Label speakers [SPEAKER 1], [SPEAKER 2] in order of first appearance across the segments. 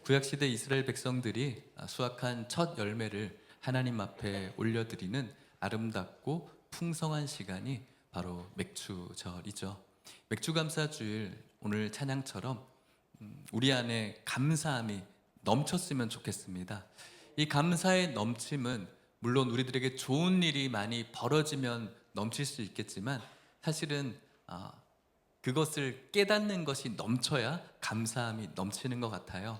[SPEAKER 1] 구약시대 이스라엘 백성들이 수확한 첫 열매를 하나님 앞에 올려드리는 아름답고 풍성한 시간이 바로 맥주절이죠. 맥주감사주일, 오늘 찬양처럼 우리 안에 감사함이 넘쳤으면 좋겠습니다. 이 감사의 넘침은 물론 우리들에게 좋은 일이 많이 벌어지면 넘칠 수 있겠지만, 사실은 그것을 깨닫는 것이 넘쳐야 감사함이 넘치는 것 같아요.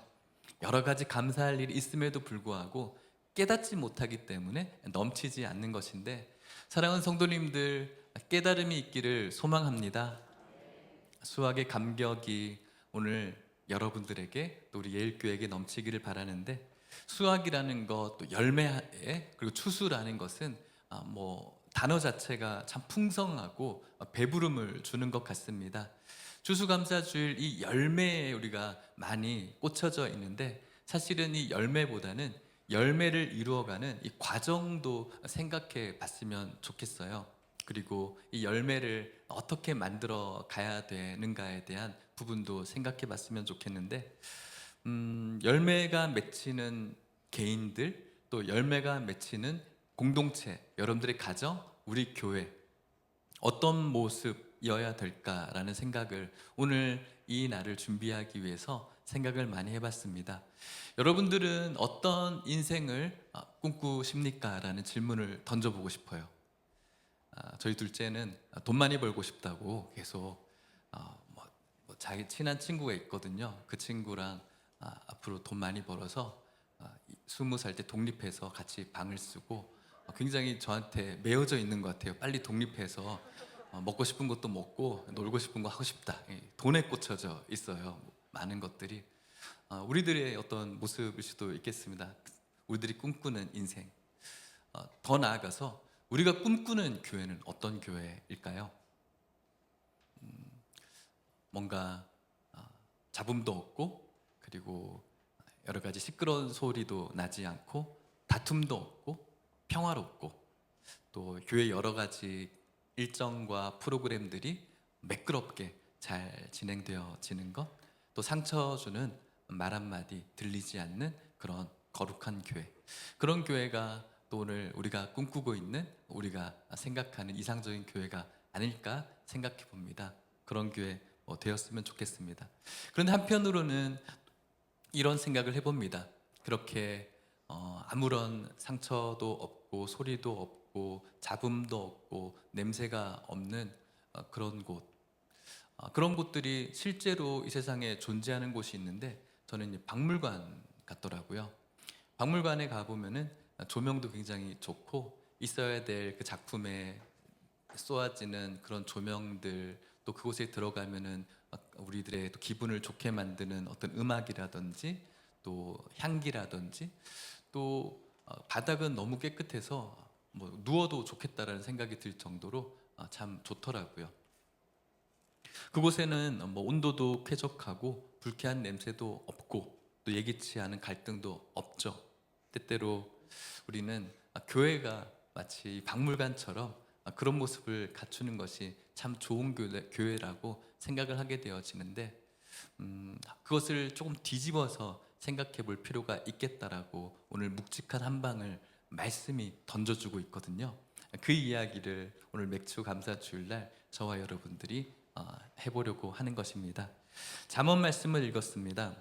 [SPEAKER 1] 여러 가지 감사할 일이 있음에도 불구하고 깨닫지 못하기 때문에 넘치지 않는 것인데, 사랑하는 성도님들, 깨달음이 있기를 소망합니다. 수학의 감격이 오늘 여러분들에게, 또 우리 예일교회에게 넘치기를 바라는데, 수학이라는 것, 또 열매에, 그리고 추수라는 것은 단어 자체가 참 풍성하고 배부름을 주는 것 같습니다. 추수감사주일, 이 열매에 우리가 많이 꽂혀져 있는데, 사실은 이 열매보다는 열매를 이루어가는 이 과정도 생각해 봤으면 좋겠어요. 그리고 이 열매를 어떻게 만들어 가야 되는가에 대한 부분도 생각해 봤으면 좋겠는데, 열매가 맺히는 개인들, 또 열매가 맺히는 공동체, 여러분들의 가정, 우리 교회, 어떤 모습이어야 될까라는 생각을 오늘 이 날을 준비하기 위해서 생각을 많이 해봤습니다. 여러분들은 어떤 인생을 꿈꾸십니까? 라는 질문을 던져보고 싶어요. 저희 둘째는 돈 많이 벌고 싶다고 계속 자기 친한 친구가 있거든요. 그 친구랑 앞으로 돈 많이 벌어서 20살 때 독립해서 같이 방을 쓰고, 굉장히 저한테 매어져 있는 것 같아요. 빨리 독립해서 먹고 싶은 것도 먹고 놀고 싶은 거 하고 싶다. 돈에 꽂혀져 있어요. 많은 것들이 우리들의 어떤 모습일 수도 있겠습니다. 우리들이 꿈꾸는 인생, 더 나아가서 우리가 꿈꾸는 교회는 어떤 교회일까요? 뭔가 잡음도 없고, 그리고 여러 가지 시끄러운 소리도 나지 않고, 다툼도 없고, 평화롭고, 또 교회 여러 가지 일정과 프로그램들이 매끄럽게 잘 진행되어지는 것, 또 상처 주는 말 한마디 들리지 않는 그런 거룩한 교회, 그런 교회가 또 오늘 우리가 꿈꾸고 있는, 우리가 생각하는 이상적인 교회가 아닐까 생각해 봅니다. 그런 교회 되었으면 좋겠습니다. 그런데 한편으로는 이런 생각을 해봅니다. 그렇게 아무런 상처도 없고 소리도 없고 잡음도 없고 냄새가 없는 그런 곳, 그런 곳들이 실제로 이 세상에 존재하는 곳이 있는데, 저는 박물관 같더라고요. 박물관에 가보면은 조명도 굉장히 좋고, 있어야 될 그 작품에 쏘아지는 그런 조명들, 또 그곳에 들어가면은 우리들의 또 기분을 좋게 만드는 어떤 음악이라든지, 또 향기라든지, 또 바닥은 너무 깨끗해서 누워도 좋겠다라는 생각이 들 정도로 참 좋더라고요. 그곳에는 온도도 쾌적하고, 불쾌한 냄새도 없고, 또 예기치 않은 갈등도 없죠. 때때로 우리는 교회가 마치 박물관처럼 그런 모습을 갖추는 것이 참 좋은 교회라고 생각을 하게 되어지는데, 그것을 조금 뒤집어서 생각해 볼 필요가 있겠다라고 오늘 묵직한 한 방을 말씀이 던져주고 있거든요. 그 이야기를 오늘 맥주 감사 주일날 저와 여러분들이 해보려고 하는 것입니다. 잠언 말씀을 읽었습니다.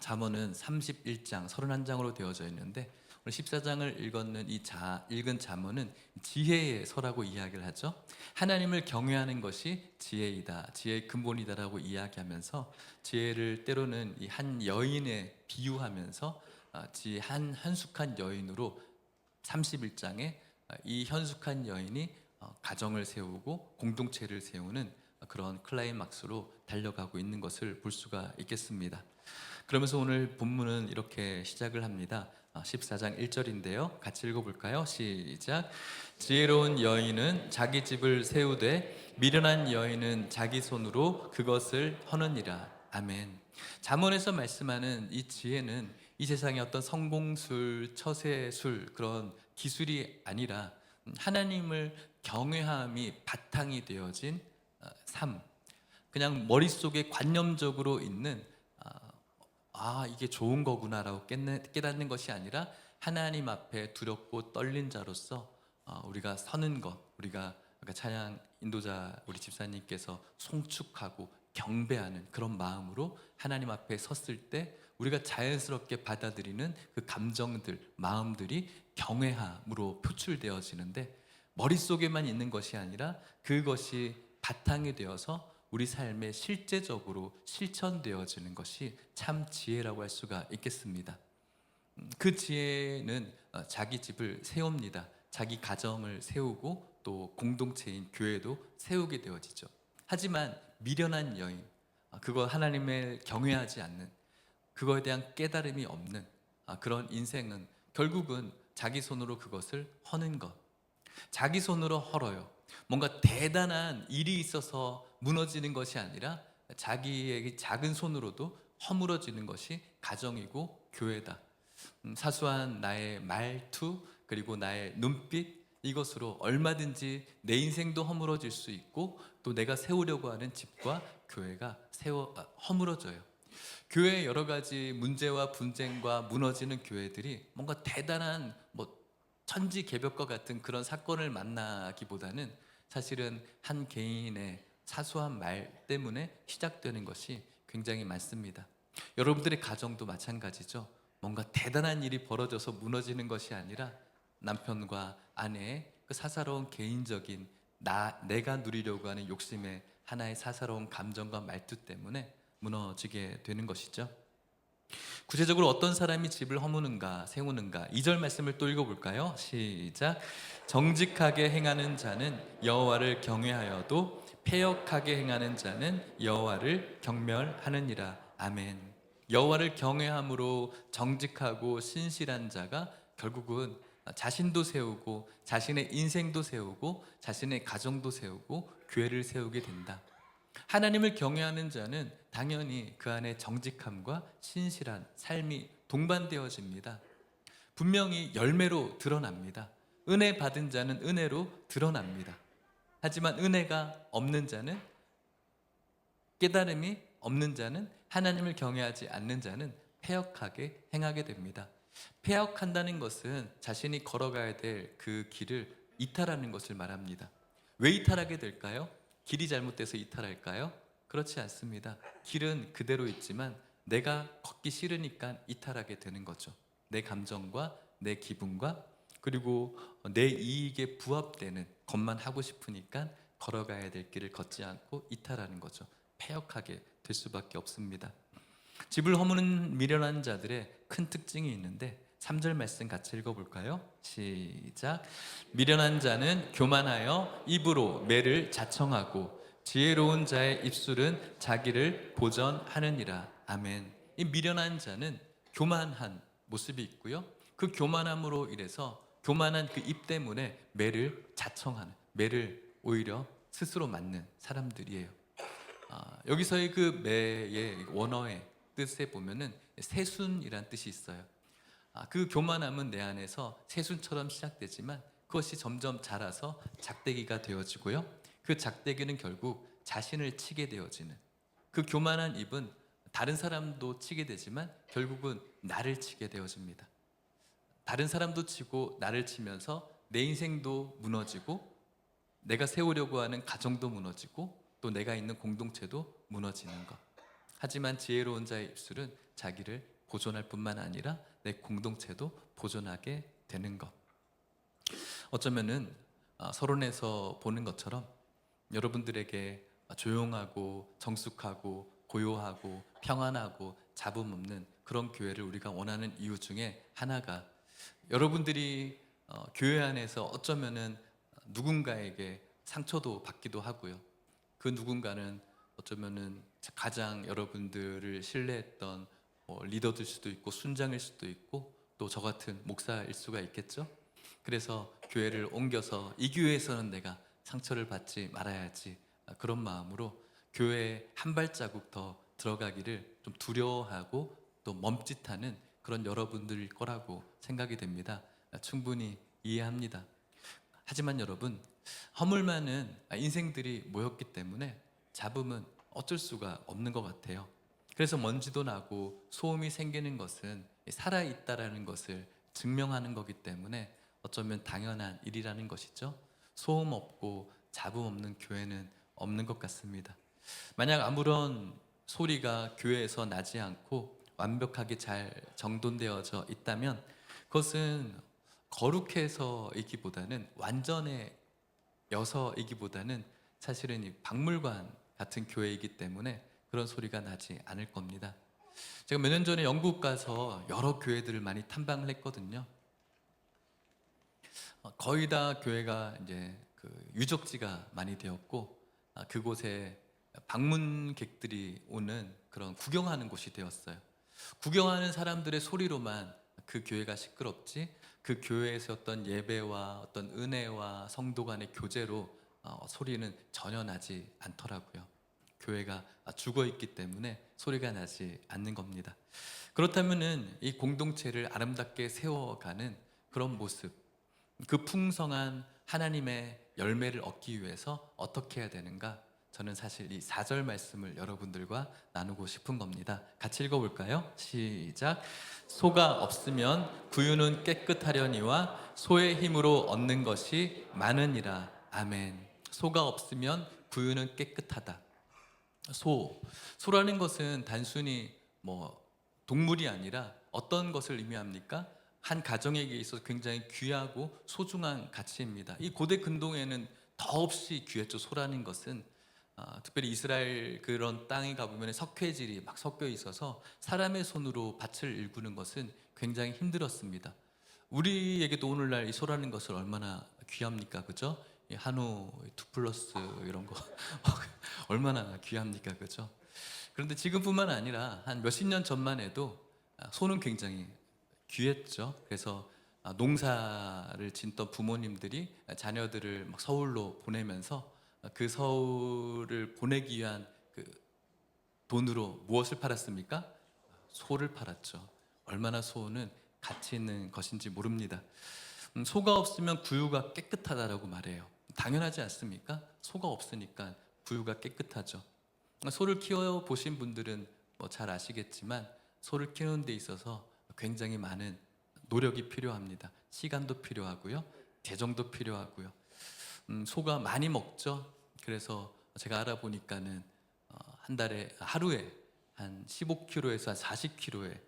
[SPEAKER 1] 잠언은 31장, 31장으로 되어져 있는데, 오늘 14장을 읽은 잠언은 지혜의 서라고 이야기를 하죠. 하나님을 경외하는 것이 지혜이다, 지혜의 근본이다라고 이야기하면서, 지혜를 때로는 이 한 여인에 비유하면서 한숙한 여인으로 31장에 이 현숙한 여인이 가정을 세우고 공동체를 세우는 그런 클라이막스로 달려가고 있는 것을 볼 수가 있겠습니다. 그러면서 오늘 본문은 이렇게 시작을 합니다. 14장 1절인데요. 같이 읽어볼까요? 시작. 지혜로운 여인은 자기 집을 세우되 미련한 여인은 자기 손으로 그것을 허느니라. 아멘. 잠언에서 말씀하는 이 지혜는 이 세상의 어떤 성공술, 처세술, 그런 기술이 아니라 하나님을 경외함이 바탕이 되어진 삶, 그냥 머릿속에 관념적으로 있는 이게 좋은 거구나라고 깨닫는 것이 아니라 하나님 앞에 두렵고 떨린 자로서 우리가 서는 것, 우리가 아까 찬양 인도자 우리 집사님께서 송축하고 경배하는 그런 마음으로 하나님 앞에 섰을 때 우리가 자연스럽게 받아들이는 그 감정들, 마음들이 경외함으로 표출되어지는데, 머릿속에만 있는 것이 아니라 그것이 바탕이 되어서 우리 삶에 실제적으로 실천되어지는 것이 참 지혜라고 할 수가 있겠습니다. 그 지혜는 자기 집을 세웁니다. 자기 가정을 세우고 또 공동체인 교회도 세우게 되어지죠. 하지만 미련한 여인, 그거 하나님을 경외하지 않는, 그거에 대한 깨달음이 없는 그런 인생은 결국은 자기 손으로 그것을 허는 것, 자기 손으로 헐어요. 뭔가 대단한 일이 있어서 무너지는 것이 아니라 자기의 작은 손으로도 허물어지는 것이 가정이고 교회다. 사소한 나의 말투 그리고 나의 눈빛, 이것으로 얼마든지 내 인생도 허물어질 수 있고 또 내가 세우려고 하는 집과 교회가 허물어져요. 교회의 여러 가지 문제와 분쟁과 무너지는 교회들이 뭔가 대단한 천지개벽과 같은 그런 사건을 만나기보다는 사실은 한 개인의 사소한 말 때문에 시작되는 것이 굉장히 많습니다. 여러분들의 가정도 마찬가지죠. 뭔가 대단한 일이 벌어져서 무너지는 것이 아니라 남편과 아내의 그 사사로운 개인적인 내가 누리려고 하는 욕심의 하나의 사사로운 감정과 말투 때문에 무너지게 되는 것이죠. 구체적으로 어떤 사람이 집을 허무는가 세우는가, 2절 말씀을 또 읽어볼까요? 시작. 정직하게 행하는 자는 여호와를 경외하여도 패역하게 행하는 자는 여호와를 경멸하느니라. 아멘. 여호와를 경외함으로 정직하고 신실한 자가 결국은 자신도 세우고 자신의 인생도 세우고 자신의 가정도 세우고 교회를 세우게 된다. 하나님을 경외하는 자는 당연히 그 안에 정직함과 신실한 삶이 동반되어집니다. 분명히 열매로 드러납니다. 은혜 받은 자는 은혜로 드러납니다. 하지만 은혜가 없는 자는, 깨달음이 없는 자는, 하나님을 경외하지 않는 자는 패역하게 행하게 됩니다. 패역한다는 것은 자신이 걸어가야 될 그 길을 이탈하는 것을 말합니다. 왜 이탈하게 될까요? 길이 잘못돼서 이탈할까요? 그렇지 않습니다. 길은 그대로 있지만 내가 걷기 싫으니까 이탈하게 되는 거죠. 내 감정과 내 기분과 그리고 내 이익에 부합되는 것만 하고 싶으니까 걸어가야 될 길을 걷지 않고 이탈하는 거죠. 패역하게 될 수밖에 없습니다. 집을 허무는 미련한 자들의 큰 특징이 있는데 3절 말씀 같이 읽어볼까요? 시작. 미련한 자는 교만하여 입으로 매를 자청하고 지혜로운 자의 입술은 자기를 보전하느니라. 아멘. 이 미련한 자는 교만한 모습이 있고요, 그 교만함으로 인해서 교만한 그 입 때문에 매를 자청하는, 매를 오히려 스스로 맞는 사람들이에요. 여기서의 그 매의 원어의 뜻에 보면은 새순이란 뜻이 있어요. 그 교만함은 내 안에서 새순처럼 시작되지만 그것이 점점 자라서 작대기가 되어지고요, 그 작대기는 결국 자신을 치게 되어지는, 그 교만한 입은 다른 사람도 치게 되지만 결국은 나를 치게 되어집니다. 다른 사람도 치고 나를 치면서 내 인생도 무너지고 내가 세우려고 하는 가정도 무너지고 또 내가 있는 공동체도 무너지는 것. 하지만 지혜로운 자의 입술은 자기를 보존할 뿐만 아니라 내 공동체도 보존하게 되는 것. 어쩌면은 서론에서 보는 것처럼 여러분들에게 조용하고 정숙하고 고요하고 평안하고 잡음 없는 그런 교회를 우리가 원하는 이유 중에 하나가, 여러분들이 교회 안에서 어쩌면은 누군가에게 상처도 받기도 하고요, 그 누군가는 어쩌면은 가장 여러분들을 신뢰했던 리더일 수도 있고 순장일 수도 있고 또 저 같은 목사일 수가 있겠죠. 그래서 교회를 옮겨서 이 교회에서는 내가 상처를 받지 말아야지, 그런 마음으로 교회에 한 발자국 더 들어가기를 좀 두려워하고 또 멈칫하는 그런 여러분들일 거라고 생각이 됩니다. 충분히 이해합니다. 하지만 여러분, 허물 많은 인생들이 모였기 때문에 잡음은 어쩔 수가 없는 것 같아요. 그래서 먼지도 나고 소음이 생기는 것은 살아있다라는 것을 증명하는 거기 때문에 어쩌면 당연한 일이라는 것이죠. 소음 없고 잡음 없는 교회는 없는 것 같습니다. 만약 아무런 소리가 교회에서 나지 않고 완벽하게 잘 정돈되어져 있다면 그것은 거룩해서이기보다는 완전해여서이기보다는 사실은 이 박물관 같은 교회이기 때문에 그런 소리가 나지 않을 겁니다. 제가 몇 년 전에 영국 가서 여러 교회들을 많이 탐방을 했거든요. 거의 다 교회가 이제 그 유적지가 많이 되었고 그곳에 방문객들이 오는 그런 구경하는 곳이 되었어요. 구경하는 사람들의 소리로만 그 교회가 시끄럽지 그 교회에서 어떤 예배와 어떤 은혜와 성도 간의 교제로 소리는 전혀 나지 않더라고요. 교회가 죽어 있기 때문에 소리가 나지 않는 겁니다. 그렇다면은 이 공동체를 아름답게 세워가는 그런 모습, 그 풍성한 하나님의 열매를 얻기 위해서 어떻게 해야 되는가? 저는 사실 이 4절 말씀을 여러분들과 나누고 싶은 겁니다. 같이 읽어볼까요? 시작. 소가 없으면 구유는 깨끗하려니와 소의 힘으로 얻는 것이 많으니라. 아멘. 소가 없으면 구유는 깨끗하다. 소라는 것은 단순히 뭐 동물이 아니라 어떤 것을 의미합니까? 한 가정에게 있어서 굉장히 귀하고 소중한 가치입니다. 이 고대 근동에는 더없이 귀했죠. 소라는 것은 특별히 이스라엘 그런 땅에 가보면 석회질이 막 섞여 있어서 사람의 손으로 밭을 일구는 것은 굉장히 힘들었습니다. 우리에게도 오늘날 이 소라는 것을 얼마나 귀합니까, 그죠? 이 한우 2플러스 이런 거 얼마나 귀합니까, 그죠? 그런데 지금뿐만 아니라 한 몇십 년 전만 해도 소는 굉장히 귀했죠. 그래서 농사를 짓던 부모님들이 자녀들을 막 서울로 보내면서 그 서울을 보내기 위한 그 돈으로 무엇을 팔았습니까? 소를 팔았죠. 얼마나 소는 가치 있는 것인지 모릅니다. 소가 없으면 구유가 깨끗하다라고 말해요. 당연하지 않습니까? 소가 없으니까 구유가 깨끗하죠. 소를 키워 보신 분들은 뭐 잘 아시겠지만 소를 키우는 데 있어서 굉장히 많은 노력이 필요합니다. 시간도 필요하고요, 재정도 필요하고요. 소가 많이 먹죠. 그래서 제가 알아보니까는 한 달에 하루에 한 15kg에서 한 40kg의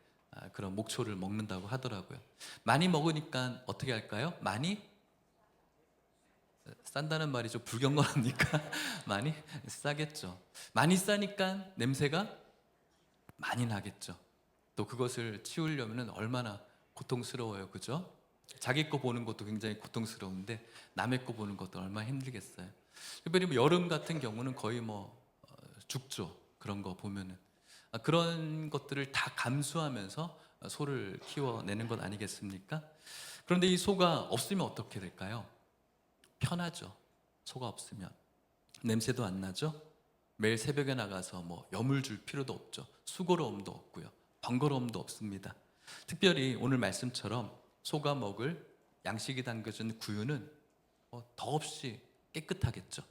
[SPEAKER 1] 그런 목초를 먹는다고 하더라고요. 많이 먹으니까 어떻게 할까요? 많이 싼다는 말이 좀 불경건합니까? 많이 싸겠죠. 많이 싸니까 냄새가 많이 나겠죠. 또 그것을 치우려면 얼마나 고통스러워요, 그죠? 자기 거 보는 것도 굉장히 고통스러운데 남의 거 보는 것도 얼마나 힘들겠어요. 특별히 뭐 여름 같은 경우는 거의 뭐 죽죠. 그런 거 보면은 그런 것들을 다 감수하면서 소를 키워내는 것 아니겠습니까? 그런데 이 소가 없으면 어떻게 될까요? 편하죠. 소가 없으면 냄새도 안 나죠. 매일 새벽에 나가서 뭐 염을 줄 필요도 없죠. 수고로움도 없고요, 번거로움도 없습니다. 특별히 오늘 말씀처럼 소가 먹을 양식이 담겨진 구유는 더없이 깨끗하겠죠.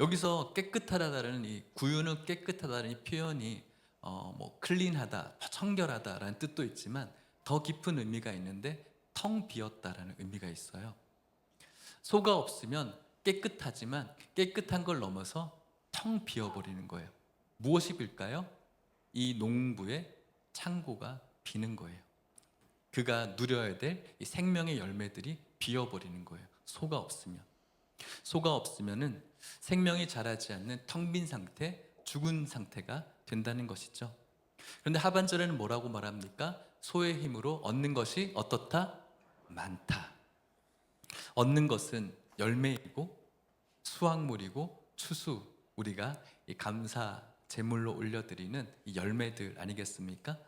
[SPEAKER 1] 여기서 깨끗하다라는 이 구유는 깨끗하다는 이 표현이 뭐 클린하다, 청결하다라는 뜻도 있지만 더 깊은 의미가 있는데 텅 비었다라는 의미가 있어요. 소가 없으면 깨끗하지만 깨끗한 걸 넘어서 텅 비어버리는 거예요. 무엇이 빌까요? 이 농부의 창고가 비는 거예요. 그가 누려야 될 이 생명의 열매들이 비어버리는 거예요. 소가 없으면. 소가 없으면은 생명이 자라지 않는 텅 빈 상태, 죽은 상태가 된다는 것이죠. 그런데 하반절에는 뭐라고 말합니까? 소의 힘으로 얻는 것이 어떻다? 많다. 얻는 것은 열매이고 수확물이고 추수, 우리가 이 감사 제물로 올려드리는 이 열매들 아니겠습니까?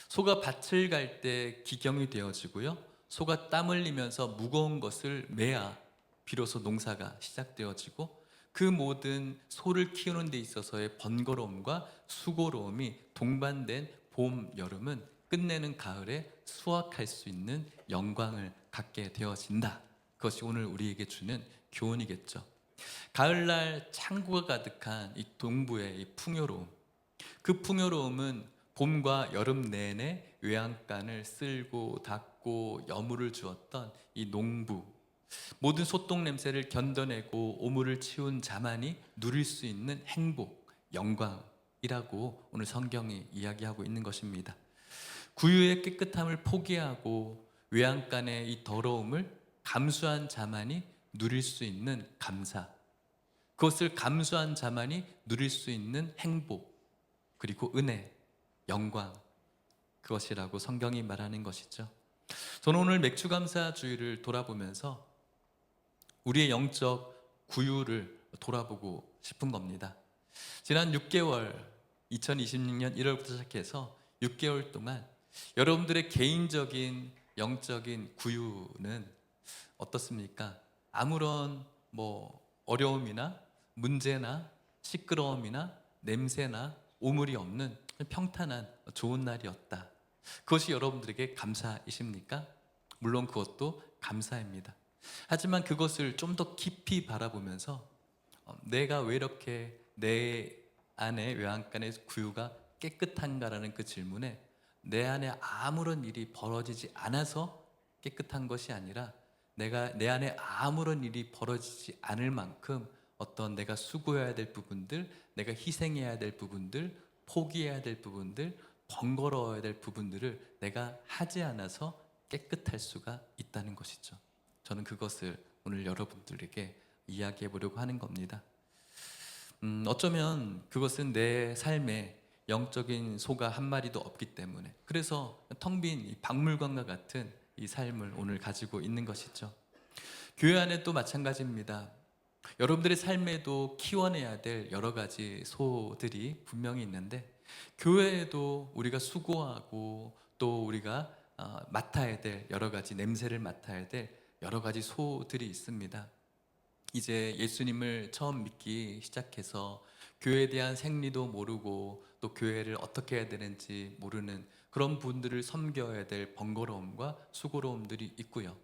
[SPEAKER 1] 소가 밭을 갈 때 기경이 되어지고요, 소가 땀 흘리면서 무거운 것을 매야 비로소 농사가 시작되어지고 그 모든 소를 키우는 데 있어서의 번거로움과 수고로움이 동반된 봄, 여름은 끝내는 가을에 수확할 수 있는 영광을 갖게 되어진다. 그것이 오늘 우리에게 주는 교훈이겠죠. 가을날 창고가 가득한 이 동부의 이 풍요로움, 그 풍요로움은 봄과 여름 내내 외양간을 쓸고 닦고 여물을 주었던 이 농부, 모든 소똥 냄새를 견뎌내고 오물을 치운 자만이 누릴 수 있는 행복, 영광이라고 오늘 성경이 이야기하고 있는 것입니다. 구유의 깨끗함을 포기하고 외양간의 이 더러움을 감수한 자만이 누릴 수 있는 감사, 그것을 감수한 자만이 누릴 수 있는 행복, 그리고 은혜, 영광, 그것이라고 성경이 말하는 것이죠. 저는 오늘 맥주감사주의를 돌아보면서 우리의 영적 구유를 돌아보고 싶은 겁니다. 지난 6개월, 2026년 1월부터 시작해서 6개월 동안 여러분들의 개인적인 영적인 구유는 어떻습니까? 아무런 어려움이나 문제나 시끄러움이나 냄새나 오물이 없는 평탄한 좋은 날이었다. 그것이 여러분들에게 감사이십니까? 물론 그것도 감사입니다. 하지만 그것을 좀 더 깊이 바라보면서 내가 왜 이렇게 내 안에 외양간의 구유가 깨끗한가라는 그 질문에 내 안에 아무런 일이 벌어지지 않아서 깨끗한 것이 아니라 내 안에 아무런 일이 벌어지지 않을 만큼 어떤 내가 수고해야 될 부분들, 내가 희생해야 될 부분들, 포기해야 될 부분들, 번거로워야 될 부분들을 내가 하지 않아서 깨끗할 수가 있다는 것이죠. 저는 그것을 오늘 여러분들에게 이야기해 보려고 하는 겁니다. 어쩌면 그것은 내 삶에 영적인 소가 한 마리도 없기 때문에, 그래서 텅 빈 박물관과 같은 이 삶을 오늘 가지고 있는 것이죠. 교회 안에 또 마찬가지입니다. 여러분들의 삶에도 키워내야 될 여러 가지 소들이 분명히 있는데, 교회에도 우리가 수고하고 또 우리가 맡아야 될 여러 가지, 냄새를 맡아야 될 여러 가지 소들이 있습니다. 이제 예수님을 처음 믿기 시작해서 교회에 대한 생리도 모르고 또 교회를 어떻게 해야 되는지 모르는 그런 분들을 섬겨야 될 번거로움과 수고로움들이 있고요.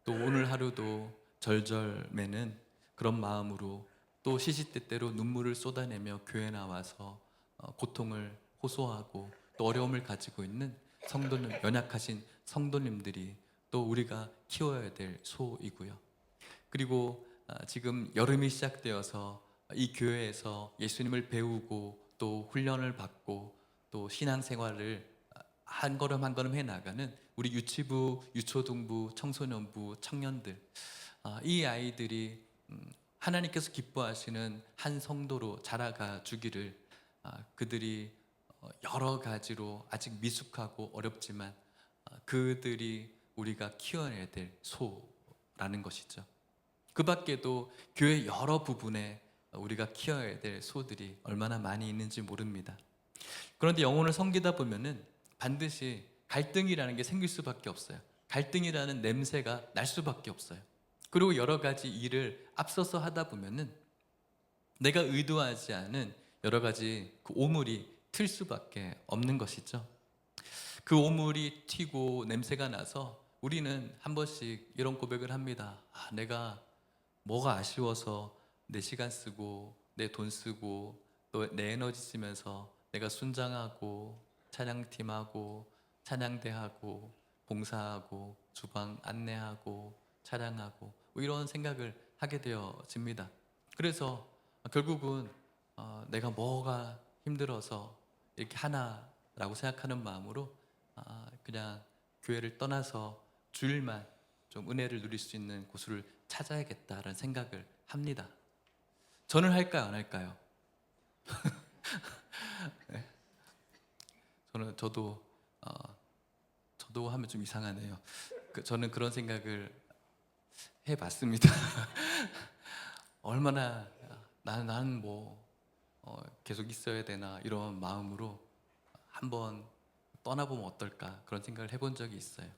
[SPEAKER 1] 또 오늘 하루도 절절매는 그런 마음으로 또 시시때때로 눈물을 쏟아내며 교회 나와서 고통을 호소하고 또 어려움을 가지고 있는 성도님, 연약하신 성도님들이 또 우리가 키워야 될 소이고요. 그리고 지금 여름이 시작되어서 이 교회에서 예수님을 배우고 또 훈련을 받고 또 신앙생활을 한 걸음 한 걸음 해나가는 우리 유치부, 유초등부, 청소년부, 청년들, 이 아이들이 하나님께서 기뻐하시는 한 성도로 자라가 주기를, 그들이 여러 가지로 아직 미숙하고 어렵지만 그들이 우리가 키워내야 될 소라는 것이죠. 그 밖에도 교회 여러 부분에 우리가 키워야 될 소들이 얼마나 많이 있는지 모릅니다. 그런데 영혼을 섬기다 보면은 반드시 갈등이라는 게 생길 수밖에 없어요. 갈등이라는 냄새가 날 수밖에 없어요. 그리고 여러 가지 일을 앞서서 하다 보면은 내가 의도하지 않은 여러 가지 그 오물이 튈 수밖에 없는 것이죠. 그 오물이 튀고 냄새가 나서 우리는 한 번씩 이런 고백을 합니다. 내가 뭐가 아쉬워서 내 시간 쓰고 내 돈 쓰고 또 내 에너지 쓰면서 내가 순장하고 찬양팀하고 찬양대하고 봉사하고 주방 안내하고 차량하고 이런 생각을 하게 되어집니다. 그래서 결국은 내가 뭐가 힘들어서 이렇게 하나라고 생각하는 마음으로 그냥 교회를 떠나서 주일만 좀 은혜를 누릴 수 있는 곳을 찾아야겠다라는 생각을 합니다. 저는 할까요, 안 할까요? 네. 저도 하면 좀 이상하네요. 저는 그런 생각을 해봤습니다. 얼마나 나는 계속 있어야 되나 이런 마음으로 한번 떠나보면 어떨까 그런 생각을 해본 적이 있어요.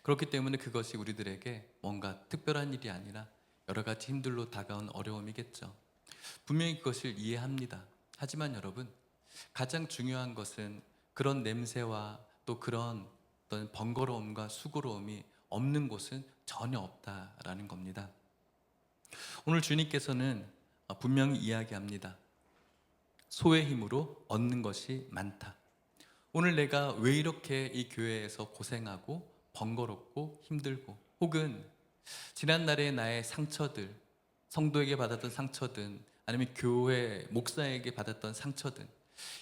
[SPEAKER 1] 그렇기 때문에 그것이 우리들에게 뭔가 특별한 일이 아니라 여러 가지 힘들로 다가온 어려움이겠죠. 분명히 그것을 이해합니다. 하지만 여러분, 가장 중요한 것은 그런 냄새와 또 그런 어떤 번거로움과 수고로움이 없는 곳은 전혀 없다라는 겁니다. 오늘 주님께서는 분명히 이야기합니다. 소의 힘으로 얻는 것이 많다. 오늘 내가 왜 이렇게 이 교회에서 고생하고 번거롭고 힘들고, 혹은 지난날의 나의 상처들, 성도에게 받았던 상처든 아니면 교회 목사에게 받았던 상처든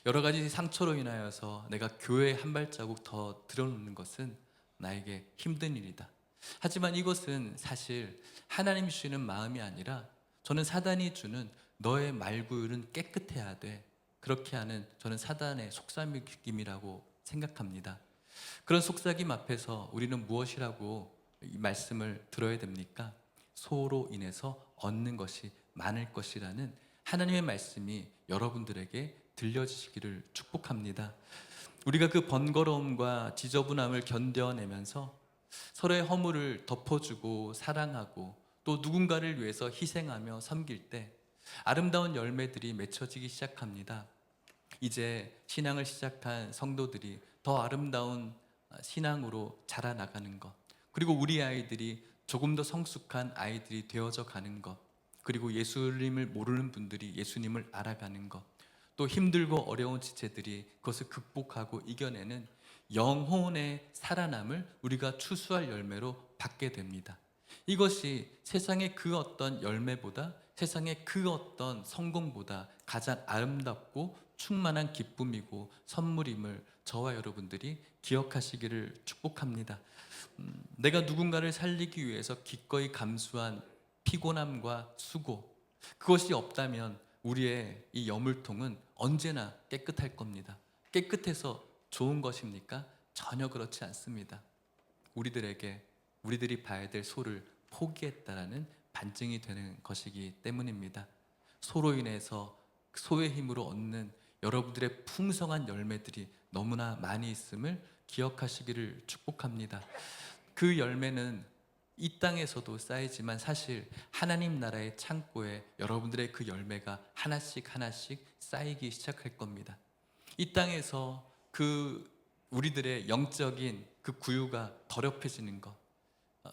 [SPEAKER 1] 여러 가지 상처로 인하여서 내가 교회에 한 발자국 더 들어놓는 것은 나에게 힘든 일이다. 하지만 이것은 사실 하나님이 주시는 마음이 아니라 저는 사단이 주는 너의 말구율은 깨끗해야 돼, 그렇게 하는 저는 사단의 속삭임이라고 생각합니다. 그런 속삭임 앞에서 우리는 무엇이라고 이 말씀을 들어야 됩니까? 소로 인해서 얻는 것이 많을 것이라는 하나님의 말씀이 여러분들에게 들려지시기를 축복합니다. 우리가 그 번거로움과 지저분함을 견뎌내면서 서로의 허물을 덮어주고 사랑하고 또 누군가를 위해서 희생하며 섬길 때 아름다운 열매들이 맺혀지기 시작합니다. 이제 신앙을 시작한 성도들이 더 아름다운 신앙으로 자라나가는 것, 그리고 우리 아이들이 조금 더 성숙한 아이들이 되어져 가는 것, 그리고 예수님을 모르는 분들이 예수님을 알아가는 것, 또 힘들고 어려운 지체들이 그것을 극복하고 이겨내는 영혼의 살아남을 우리가 추수할 열매로 받게 됩니다. 이것이 세상의 그 어떤 열매보다, 세상의 그 어떤 성공보다 가장 아름답고 충만한 기쁨이고 선물임을 저와 여러분들이 기억하시기를 축복합니다. 내가 누군가를 살리기 위해서 기꺼이 감수한 피곤함과 수고, 그것이 없다면 우리의 이 여물통은 언제나 깨끗할 겁니다. 깨끗해서 좋은 것입니까? 전혀 그렇지 않습니다. 우리들이 봐야 될 소를 포기했다라는 반증이 되는 것이기 때문입니다. 소로 인해서 소의 힘으로 얻는 여러분들의 풍성한 열매들이 너무나 많이 있음을 기억하시기를 축복합니다. 그 열매는 이 땅에서도 쌓이지만 사실 하나님 나라의 창고에 여러분들의 그 열매가 하나씩 하나씩 쌓이기 시작할 겁니다. 이 땅에서 그 우리들의 영적인 그 구유가 더럽혀지는 것,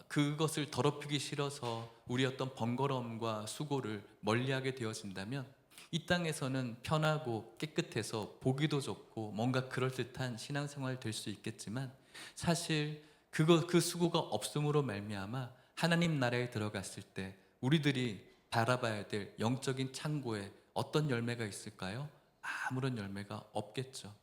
[SPEAKER 1] 그것을 더럽히기 싫어서 우리 어떤 번거로움과 수고를 멀리하게 되어진다면 이 땅에서는 편하고 깨끗해서 보기도 좋고 뭔가 그럴듯한 신앙생활 될 수 있겠지만 사실 그 수고가 없음으로 말미암아 하나님 나라에 들어갔을 때 우리들이 바라봐야 될 영적인 창고에 어떤 열매가 있을까요? 아무런 열매가 없겠죠.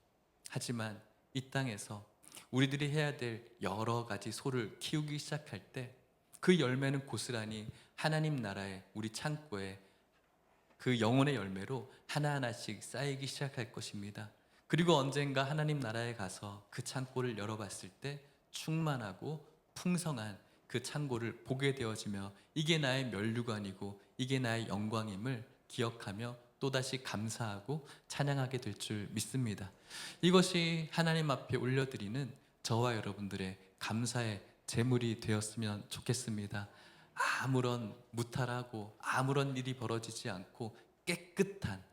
[SPEAKER 1] 하지만 이 땅에서 우리들이 해야 될 여러 가지 소를 키우기 시작할 때 그 열매는 고스란히 하나님 나라의 우리 창고에 그 영혼의 열매로 하나하나씩 쌓이기 시작할 것입니다. 그리고 언젠가 하나님 나라에 가서 그 창고를 열어봤을 때 충만하고 풍성한 그 창고를 보게 되어지며 이게 나의 면류관이고 이게 나의 영광임을 기억하며 또다시 감사하고 찬양하게 될 줄 믿습니다. 이것이 하나님 앞에 올려드리는 저와 여러분들의 감사의 제물이 되었으면 좋겠습니다. 아무런 무탈하고 아무런 일이 벌어지지 않고 깨끗한,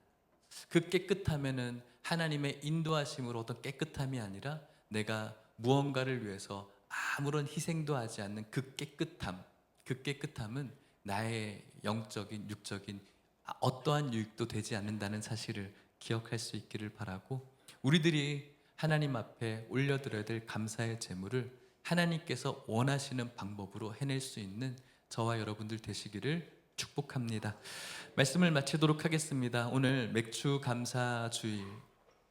[SPEAKER 1] 그 깨끗함에는 하나님의 인도하심으로 어떤 깨끗함이 아니라 내가 무언가를 위해서 아무런 희생도 하지 않는 그 깨끗함은 나의 영적인 육적인 어떠한 유익도 되지 않는다는 사실을 기억할 수 있기를 바라고, 우리들이 하나님 앞에 올려드려야 될 감사의 제물을 하나님께서 원하시는 방법으로 해낼 수 있는 저와 여러분들 되시기를 축복합니다. 말씀을 마치도록 하겠습니다. 오늘 맥주 감사주의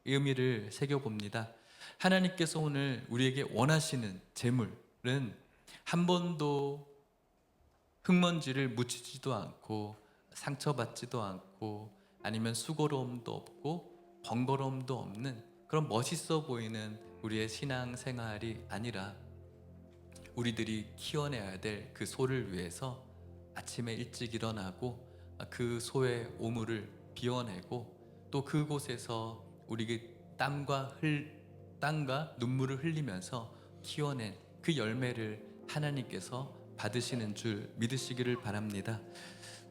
[SPEAKER 1] 의미를 새겨봅니다. 하나님께서 오늘 우리에게 원하시는 제물은 한 번도 흙먼지를 묻히지도 않고 상처받지도 않고 아니면 수고로움도 없고 번거로움도 없는 그런 멋있어 보이는 우리의 신앙생활이 아니라 우리들이 키워내야 될 그 소를 위해서 아침에 일찍 일어나고 그 소의 오물을 비워내고 또 그곳에서 우리 땀과 눈물을 흘리면서 키워낸 그 열매를 하나님께서 받으시는 줄 믿으시기를 바랍니다.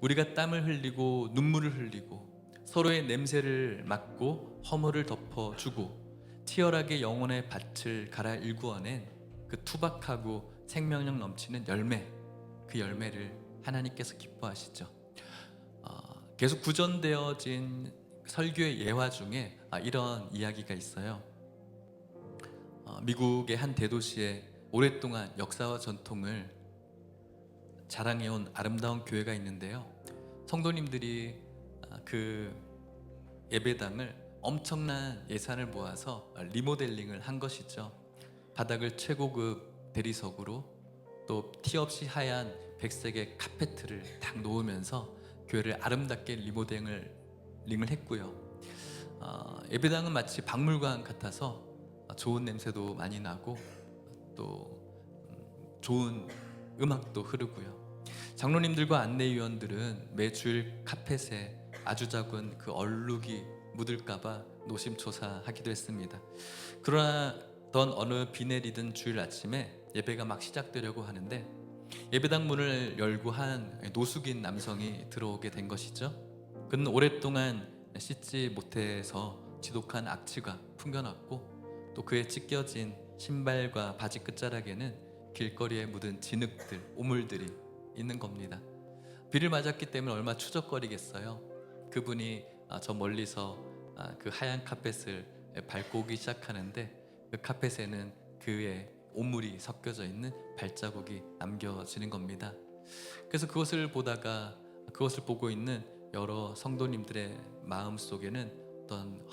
[SPEAKER 1] 우리가 땀을 흘리고 눈물을 흘리고 서로의 냄새를 맡고 허물을 덮어주고 치열하게 영혼의 밭을 갈아 일구어낸 그 투박하고 생명력 넘치는 열매, 그 열매를 하나님께서 기뻐하시죠. 계속 구전되어진 설교의 예화 중에 이런 이야기가 있어요. 미국의 한 대도시에 오랫동안 역사와 전통을 자랑해온 아름다운 교회가 있는데요. 성도님들이 그 예배당을 엄청난 예산을 모아서 리모델링을 한 것이죠. 바닥을 최고급 대리석으로 또 티 없이 하얀 백색의 카페트를 딱 놓으면서 교회를 아름답게 리모델링을 했고요. 예배당은 마치 박물관 같아서 좋은 냄새도 많이 나고 또 좋은 음악도 흐르고요. 장로님들과 안내위원들은 매 주일 카펫에 아주 작은 그 얼룩이 묻을까봐 노심초사하기도 했습니다. 그러던 어느 비 내리던 주일 아침에 예배가 막 시작되려고 하는데 예배당 문을 열고 한 노숙인 남성이 들어오게 된 것이죠. 그는 오랫동안 씻지 못해서 지독한 악취가 풍겨났고 또 그의 찢겨진 신발과 바지 끝자락에는 길거리에 묻은 진흙들, 오물들이 있는 겁니다. 비를 맞았기 때문에 얼마나 추적거리겠어요. 그분이 저 멀리서 그 하얀 카펫을 밟고 오기 시작하는데 그 카펫에는 그의 오물이 섞여져 있는 발자국이 남겨지는 겁니다. 그래서 그것을 보고 있는 여러 성도님들의 마음 속에는 어떤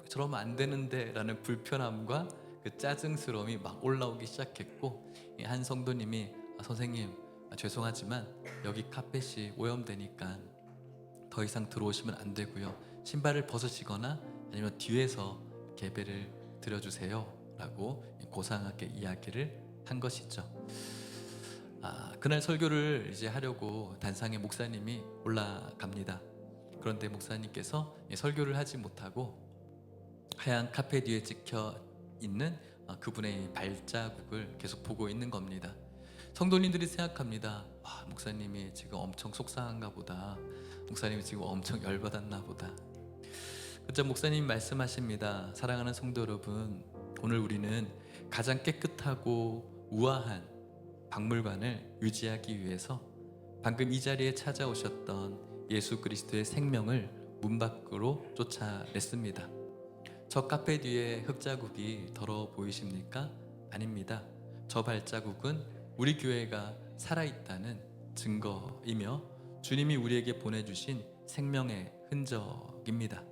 [SPEAKER 1] 저러면 안 되는데 라는 불편함과 그 짜증스러움이 막 올라오기 시작했고, 한 성도님이 선생님 죄송하지만 여기 카펫이 오염되니까 더 이상 들어오시면 안 되고요, 신발을 벗으시거나 아니면 뒤에서 예배를 드려주세요 라고 고상하게 이야기를 한 것이죠. 그날 설교를 이제 하려고 단상에 목사님이 올라갑니다. 그런데 목사님께서 설교를 하지 못하고 하얀 카펫 위에 찍혀 있는 그분의 발자국을 계속 보고 있는 겁니다. 성도님들이 생각합니다. 목사님이 지금 엄청 속상한가 보다, 목사님이 지금 엄청 열받았나 보다. 그때 목사님이 말씀하십니다. 사랑하는 성도 여러분, 오늘 우리는 가장 깨끗하고 우아한 박물관을 유지하기 위해서 방금 이 자리에 찾아오셨던 예수 그리스도의 생명을 문 밖으로 쫓아냈습니다. 저 카페 뒤에 흙자국이 더러워 보이십니까? 아닙니다. 저 발자국은 우리 교회가 살아있다는 증거이며 주님이 우리에게 보내주신 생명의 흔적입니다.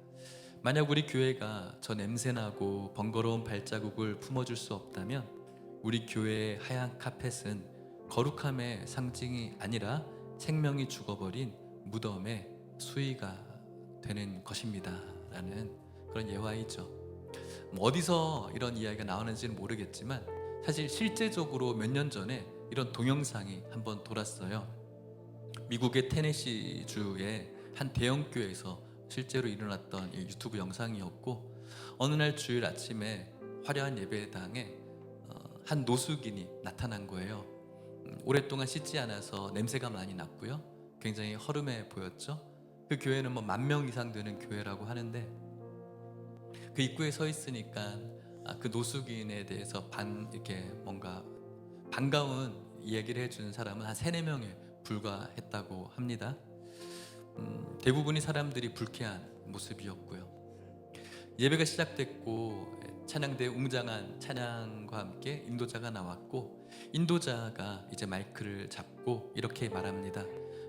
[SPEAKER 1] 만약 우리 교회가 저 냄새나고 번거로운 발자국을 품어줄 수 없다면 우리 교회의 하얀 카펫은 거룩함의 상징이 아니라 생명이 죽어버린 무덤의 수위가 되는 것입니다 라는 그런 예화이죠. 어디서 이런 이야기가 나오는지는 모르겠지만 사실 실제적으로 몇 년 전에 이런 동영상이 한번 돌았어요. 미국의 테네시주의 한 대형 교회에서 실제로 일어났던 유튜브 영상이었고, 어느 날 주일 아침에 화려한 예배당에 한 노숙인이 나타난 거예요. 오랫동안 씻지 않아서 냄새가 많이 났고요, 굉장히 허름해 보였죠. 그 교회는 10,000명 이상 되는 교회라고 하는데 그 입구에 서 있으니까 그 노숙인에 대해서 이렇게 뭔가 반가운 이야기를 해주는 사람은 한 3-4명에 불과했다고 합니다. 대부분이 사람들이 불쾌한 모습이었고요. 예배가 시작됐고 찬양대에 웅장한 찬양과 함께 인도자가 나왔고, 인도자가 이제 마이크를 잡고 이렇게 말합니다.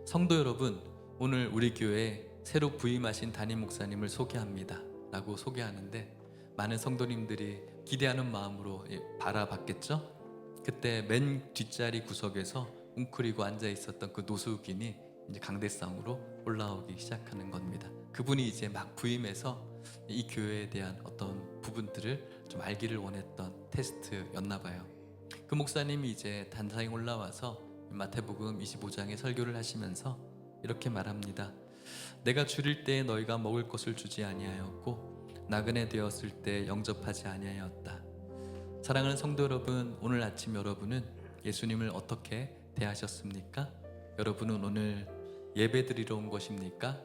[SPEAKER 1] 성도 여러분, 오늘 우리 교회에 새로 부임하신 담임 목사님을 소개합니다 라고 소개하는데 많은 성도님들이 기대하는 마음으로 바라봤겠죠. 그때 맨 뒷자리 구석에서 웅크리고 앉아 있었던 그 노숙인이 이제 강대상으로 올라오기 시작하는 겁니다. 그분이 이제 막 부임해서 이 교회에 대한 어떤 부분들을 좀 알기를 원했던 테스트였나 봐요. 그 목사님이 이제 단상에 올라와서 마태복음 25장의 설교를 하시면서 이렇게 말합니다. 내가 줄일 때에 너희가 먹을 것을 주지 아니하였고 나그네 되었을 때 영접하지 아니하였다. 사랑하는 성도 여러분, 오늘 아침 여러분은 예수님을 어떻게 대하셨습니까? 여러분은 오늘 예배드리러 온 것입니까?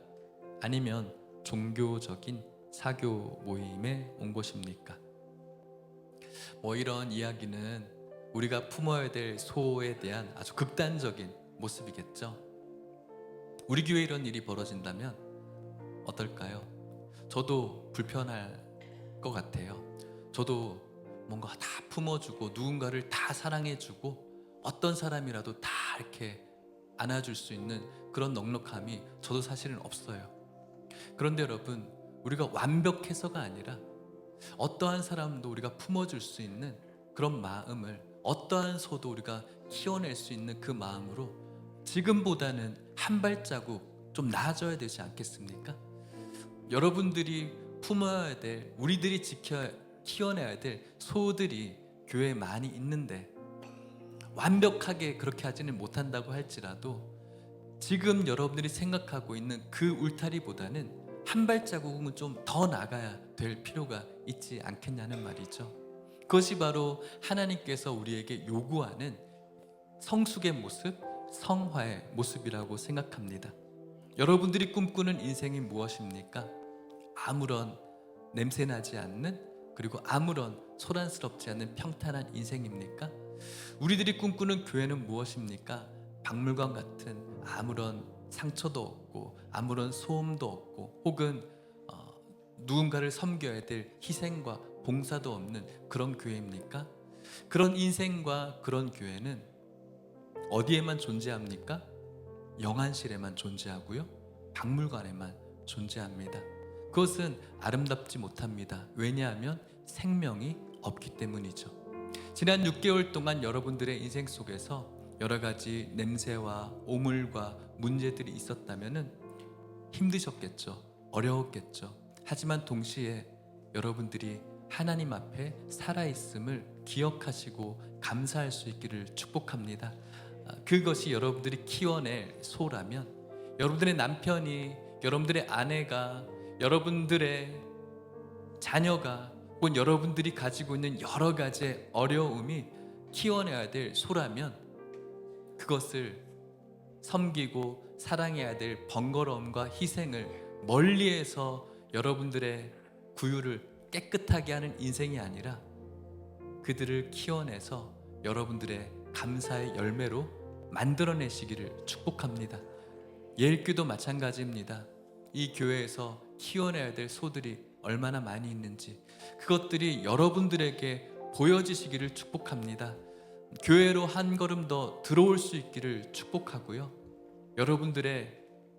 [SPEAKER 1] 아니면 종교적인 사교 모임에 온 것입니까? 이런 이야기는 우리가 품어야 될 소에 대한 아주 극단적인 모습이겠죠. 우리 교회에 이런 일이 벌어진다면 어떨까요? 저도 불편할 것 같아요. 저도 뭔가 다 품어주고 누군가를 다 사랑해주고 어떤 사람이라도 다 이렇게 안아줄 수 있는 그런 넉넉함이 저도 사실은 없어요. 그런데 여러분, 우리가 완벽해서가 아니라 어떠한 사람도 우리가 품어줄 수 있는 그런 마음을, 어떠한 소도 우리가 키워낼 수 있는 그 마음으로 지금보다는 한 발자국 좀 나아져야 되지 않겠습니까? 여러분들이 품어야 될, 우리들이 키워내야 될 소들이 교회에 많이 있는데 완벽하게 그렇게 하지는 못한다고 할지라도 지금 여러분들이 생각하고 있는 그 울타리보다는 한 발자국은 좀 더 나가야 될 필요가 있지 않겠냐는 말이죠. 그것이 바로 하나님께서 우리에게 요구하는 성숙의 모습, 성화의 모습이라고 생각합니다. 여러분들이 꿈꾸는 인생이 무엇입니까? 아무런 냄새나지 않는, 그리고 아무런 소란스럽지 않은 평탄한 인생입니까? 우리들이 꿈꾸는 교회는 무엇입니까? 박물관 같은 아무런 상처도 없고 아무런 소음도 없고 혹은 누군가를 섬겨야 될 희생과 봉사도 없는 그런 교회입니까? 그런 인생과 그런 교회는 어디에만 존재합니까? 영안실에만 존재하고요, 박물관에만 존재합니다. 그것은 아름답지 못합니다. 왜냐하면 생명이 없기 때문이죠. 지난 6개월 동안 여러분들의 인생 속에서 여러 가지 냄새와 오물과 문제들이 있었다면 힘드셨겠죠. 어려웠겠죠. 하지만 동시에 여러분들이 하나님 앞에 살아있음을 기억하시고 감사할 수 있기를 축복합니다. 그것이 여러분들이 키워낼 소라면, 여러분들의 남편이, 여러분들의 아내가, 여러분들의 자녀가, 혹은 여러분들이 가지고 있는 여러 가지의 어려움이 키워내야 될 소라면 그것을 섬기고 사랑해야 될 번거로움과 희생을 멀리해서 여러분들의 구유를 깨끗하게 하는 인생이 아니라 그들을 키워내서 여러분들의 감사의 열매로 만들어내시기를 축복합니다. 예일교도 마찬가지입니다. 이 교회에서 키워내야 될 소들이 얼마나 많이 있는지 그것들이 여러분들에게 보여지시기를 축복합니다. 교회로 한 걸음 더 들어올 수 있기를 축복하고요, 여러분들의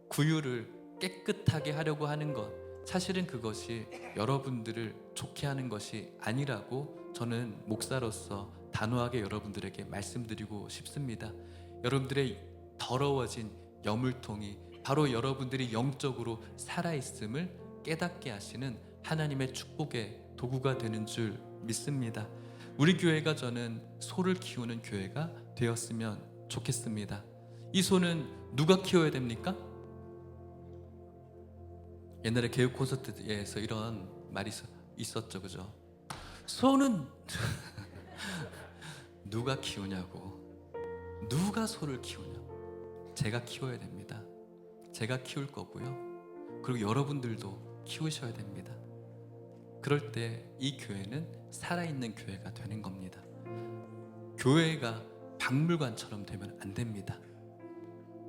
[SPEAKER 1] 구유를 깨끗하게 하려고 하는 것, 사실은 그것이 여러분들을 좋게 하는 것이 아니라고 저는 목사로서 단호하게 여러분들에게 말씀드리고 싶습니다. 여러분들의 더러워진 여물통이 바로 여러분들이 영적으로 살아있음을 깨닫게 하시는 하나님의 축복의 도구가 되는 줄 믿습니다. 우리 교회가 저는 소를 키우는 교회가 되었으면 좋겠습니다. 이 소는 누가 키워야 됩니까? 옛날에 개육 콘서트에서 이런 말이 있었죠, 그죠? 소는 누가 키우냐고, 누가 소를 키우냐고. 제가 키워야 됩니다. 제가 키울 거고요, 그리고 여러분들도 키우셔야 됩니다. 그럴 때 이 교회는 살아있는 교회가 되는 겁니다. 교회가 박물관처럼 되면 안 됩니다.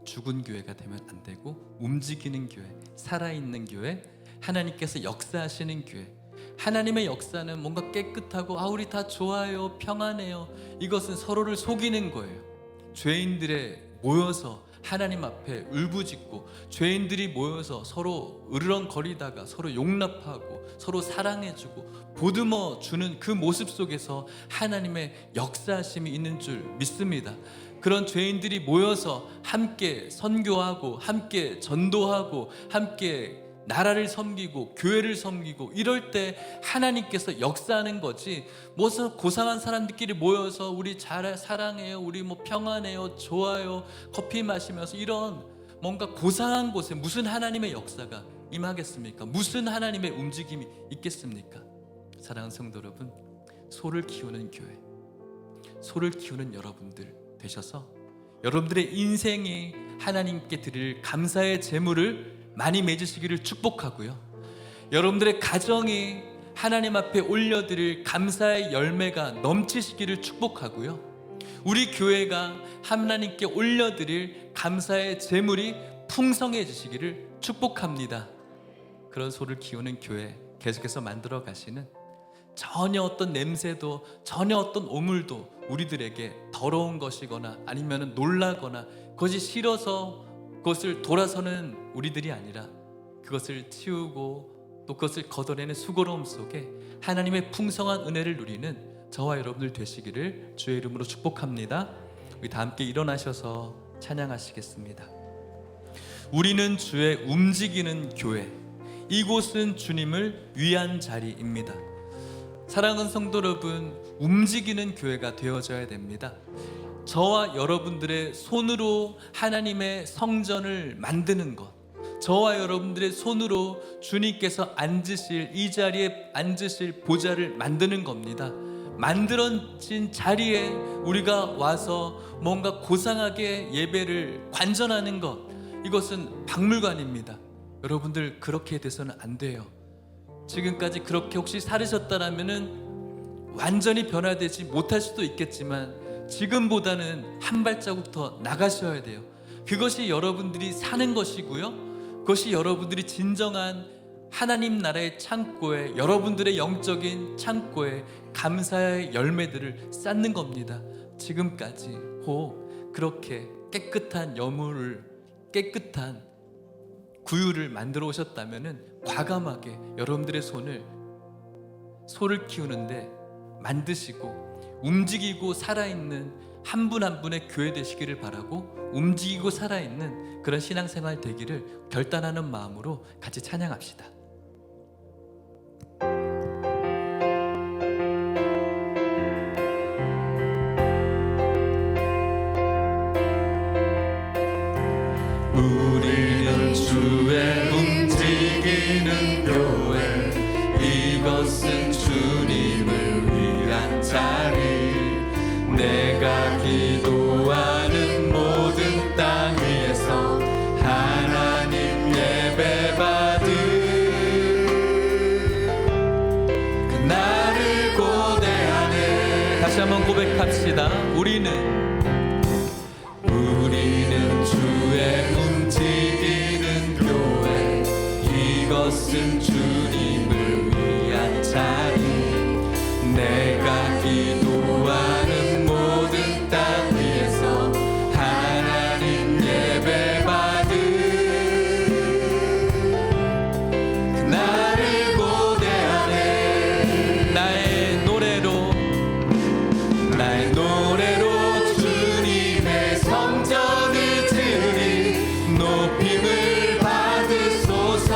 [SPEAKER 1] 죽은 교회가 되면 안 되고, 움직이는 교회, 살아있는 교회, 하나님께서 역사하시는 교회. 하나님의 역사는 뭔가 깨끗하고 우리 다 좋아요, 평안해요, 이것은 서로를 속이는 거예요. 죄인들의 모여서 하나님 앞에 울부짖고, 죄인들이 모여서 서로 으르렁거리다가 서로 용납하고 서로 사랑해주고 보듬어 주는 그 모습 속에서 하나님의 역사하심이 있는 줄 믿습니다. 그런 죄인들이 모여서 함께 선교하고 함께 전도하고 함께 나라를 섬기고 교회를 섬기고 이럴 때 하나님께서 역사하는 거지, 무슨 고상한 사람들끼리 모여서 우리 잘 사랑해요, 우리 평안해요, 좋아요, 커피 마시면서 이런 뭔가 고상한 곳에 무슨 하나님의 역사가 임하겠습니까? 무슨 하나님의 움직임이 있겠습니까? 사랑하는 성도 여러분, 소를 키우는 교회, 소를 키우는 여러분들 되셔서 여러분들의 인생이 하나님께 드릴 감사의 제물을 많이 맺으시기를 축복하고요, 여러분들의 가정이 하나님 앞에 올려드릴 감사의 열매가 넘치시기를 축복하고요, 우리 교회가 하나님께 올려드릴 감사의 제물이 풍성해지시기를 축복합니다. 그런 소를 키우는 교회 계속해서 만들어 가시는, 전혀 어떤 냄새도 전혀 어떤 오물도 우리들에게 더러운 것이거나 아니면 놀라거나 그것이 싫어서 그것을 돌아서는 우리들이 아니라 그것을 치우고 또 그것을 걷어내는 수고로움 속에 하나님의 풍성한 은혜를 누리는 저와 여러분들 되시기를 주의 이름으로 축복합니다. 우리 다 함께 일어나셔서 찬양하시겠습니다. 우리는 주의 움직이는 교회, 이곳은 주님을 위한 자리입니다. 사랑하는 성도 여러분, 움직이는 교회가 되어져야 됩니다. 저와 여러분들의 손으로 하나님의 성전을 만드는 것, 저와 여러분들의 손으로 주님께서 앉으실 이 자리에 앉으실 보좌를 만드는 겁니다. 만들어진 자리에 우리가 와서 뭔가 고상하게 예배를 관전하는 것, 이것은 박물관입니다. 여러분들 그렇게 돼서는 안 돼요. 지금까지 그렇게 혹시 살으셨다라면은 완전히 변화되지 못할 수도 있겠지만 지금보다는 한 발자국 더 나가셔야 돼요. 그것이 여러분들이 사는 것이고요, 그것이 여러분들이 진정한 하나님 나라의 창고에, 여러분들의 영적인 창고에 감사의 열매들을 쌓는 겁니다. 지금까지 혹 그렇게 깨끗한 여물을, 깨끗한 구유를 만들어 오셨다면은 과감하게 여러분들의 소를 키우는데 만드시고 움직이고 살아있는 한 분 한 분의 교회 되시기를 바라고, 움직이고 살아있는 그런 신앙생활 되기를 결단하는 마음으로 같이 찬양합시다. 우리는 주의 움직이는 교회, 이것은 주님을 위한 자리. 내가 기도하는 모든 땅 위에서 하나님 예배받을 그날을 고대하네. 다시 한번 고백합시다. 우리는 주의 움직이는 교회, 이것은 주님을 위한 자리. 내가 기도하는 모든 땅 위에서 하나님 예배받을 그날을 고대하네. 나의 노래로 주님의 성전을 지으리. 높임을 받으소서.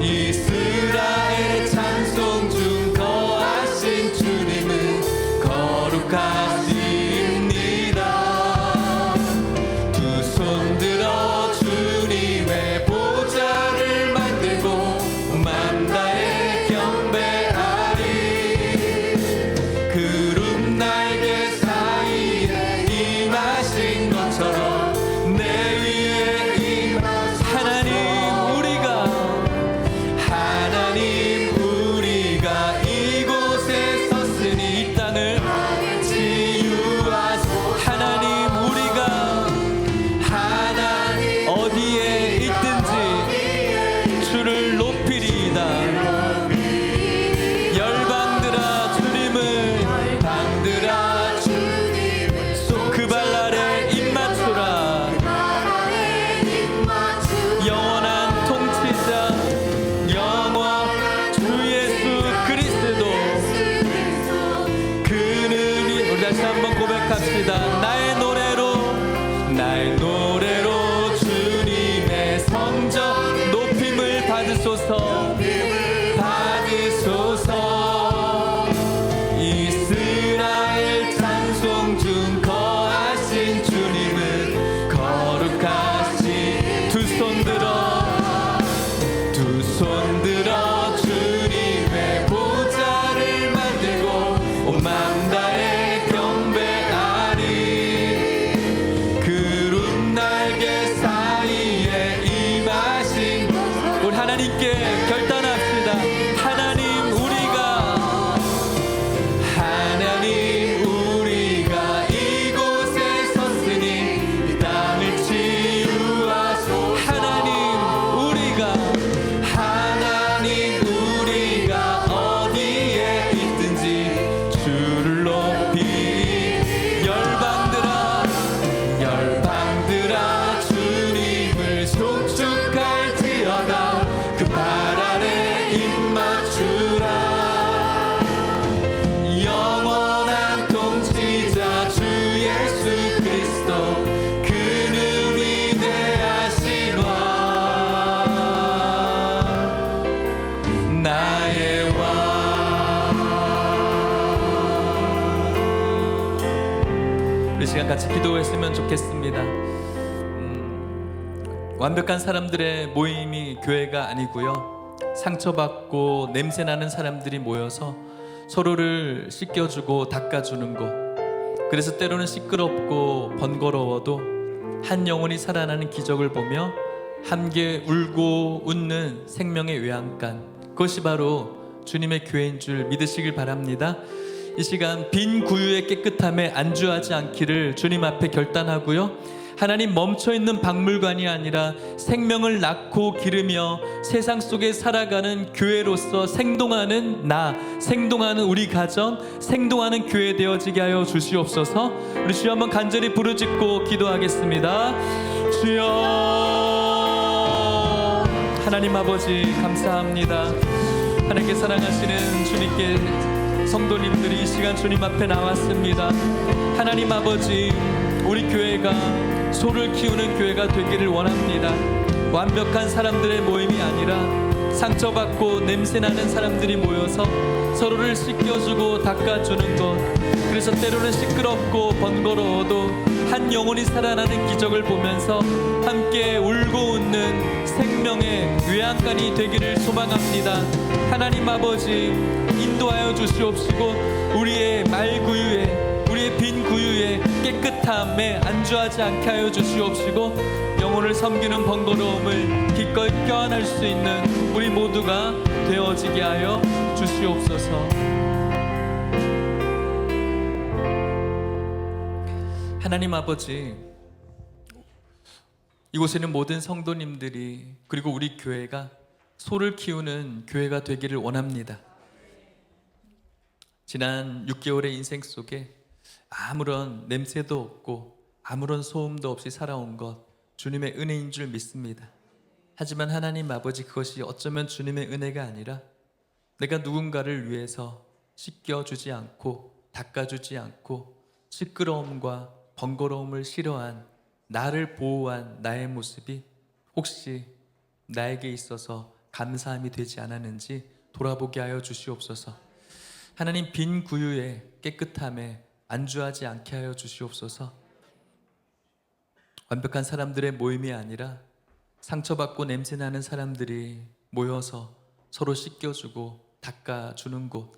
[SPEAKER 1] 이스라엘의 찬송 중 거하신 주님은 거룩하십니다. 두 손 들어 주님의 보좌를 만들고 맘 다해 경배하리. 구름 날개 사이에 임하신 것처럼 내 위에 임하소서. 하나님 우리가 이곳에 섰으니 이 땅을 치유하소서. 하나님 우리가 어디에 있든지 주를 높이리이다. 열방들아 주님을 그 발 아래 입 맞추라. 영원한 통치자 영원 주 예수 그리스도, 그는 우리 다시 한번 고백합시다. 나의 노래로 주님의 성전 높임을 받으소서. 이스라엘 찬송 중 거하신 주님은 거룩하시. 두 손 들어 주님의 보좌를 만들고 온 맘 다해 경배하리. 이 시간 같이 기도했으면 좋겠습니다. 완벽한 사람들의 모임이 교회가 아니고요, 상처받고 냄새나는 사람들이 모여서 서로를 씻겨주고 닦아주는 곳, 그래서 때로는 시끄럽고 번거로워도 한 영혼이 살아나는 기적을 보며 함께 울고 웃는 생명의 외양간, 그것이 바로 주님의 교회인 줄 믿으시길 바랍니다. 이 시간 빈 구유의 깨끗함에 안주하지 않기를 주님 앞에 결단하고요, 하나님 멈춰있는 박물관이 아니라 생명을 낳고 기르며 세상 속에 살아가는 교회로서 생동하는 나, 생동하는 우리 가정, 생동하는 교회 되어지게 하여 주시옵소서. 우리 주여 한번 간절히 부르짖고 기도하겠습니다. 주여, 하나님 아버지 감사합니다. 하나님께 사랑하시는 주님께 성도님들이 이 시간 주님 앞에 나왔습니다. 하나님 아버지, 우리 교회가 소를 키우는 교회가 되기를 원합니다. 완벽한 사람들의 모임이 아니라 상처받고 냄새나는 사람들이 모여서 서로를 씻겨주고 닦아주는 것, 그래서 때로는 시끄럽고 번거로워도 한 영혼이 살아나는 기적을 보면서 함께 울고 웃는 생명의 외양간이 되기를 소망합니다. 하나님 아버지, 인도하여 주시옵시고 우리의 말구유에, 우리의 빈 구유에 깨끗함에 안주하지 않게 하여 주시옵시고 영혼을 섬기는 번거로움을 기꺼이 껴안을 수 있는 우리 모두가 되어지게 하여 주시옵소서. 하나님 아버지, 이곳에는 모든 성도님들이, 그리고 우리 교회가 소를 키우는 교회가 되기를 원합니다. 지난 6개월의 인생 속에 아무런 냄새도 없고 아무런 소음도 없이 살아온 것 주님의 은혜인 줄 믿습니다. 하지만 하나님 아버지, 그것이 어쩌면 주님의 은혜가 아니라 내가 누군가를 위해서 씻겨주지 않고 닦아주지 않고 시끄러움과 번거로움을 싫어한, 나를 보호한 나의 모습이 혹시 나에게 있어서 감사함이 되지 않았는지 돌아보게 하여 주시옵소서. 하나님, 빈 구유에 깨끗함에 안주하지 않게 하여 주시옵소서. 완벽한 사람들의 모임이 아니라 상처받고 냄새나는 사람들이 모여서 서로 씻겨주고 닦아주는 곳,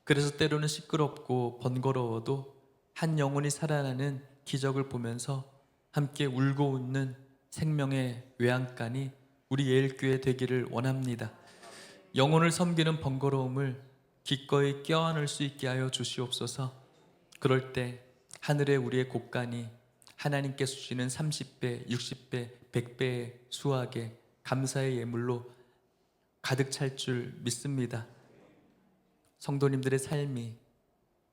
[SPEAKER 1] 그래서 때로는 시끄럽고 번거로워도 한 영혼이 살아나는 기적을 보면서 함께 울고 웃는 생명의 외양간이 우리 예일교회 되기를 원합니다. 영혼을 섬기는 번거로움을 기꺼이 껴안을 수 있게 하여 주시옵소서. 그럴 때 하늘에 우리의 곳간이 하나님께서 주시는 30배, 60배, 100배의 수확에 감사의 예물로 가득 찰 줄 믿습니다. 성도님들의 삶이,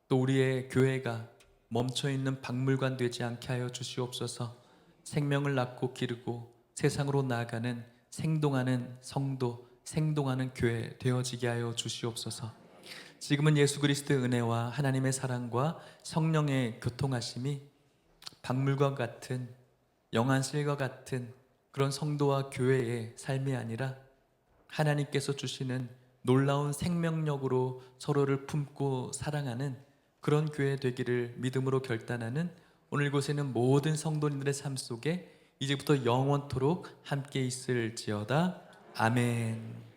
[SPEAKER 1] 또 우리의 교회가 멈춰있는 박물관 되지 않게 하여 주시옵소서. 생명을 낳고 기르고 세상으로 나아가는 생동하는 성도, 생동하는 교회 되어지게 하여 주시옵소서. 지금은 예수 그리스도의 은혜와 하나님의 사랑과 성령의 교통하심이 박물관 같은, 영안실과 같은 그런 성도와 교회의 삶이 아니라 하나님께서 주시는 놀라운 생명력으로 서로를 품고 사랑하는 그런 교회 되기를 믿음으로 결단하는 오늘 이곳에는 모든 성도님들의 삶 속에 이제부터 영원토록 함께 있을지어다. 아멘.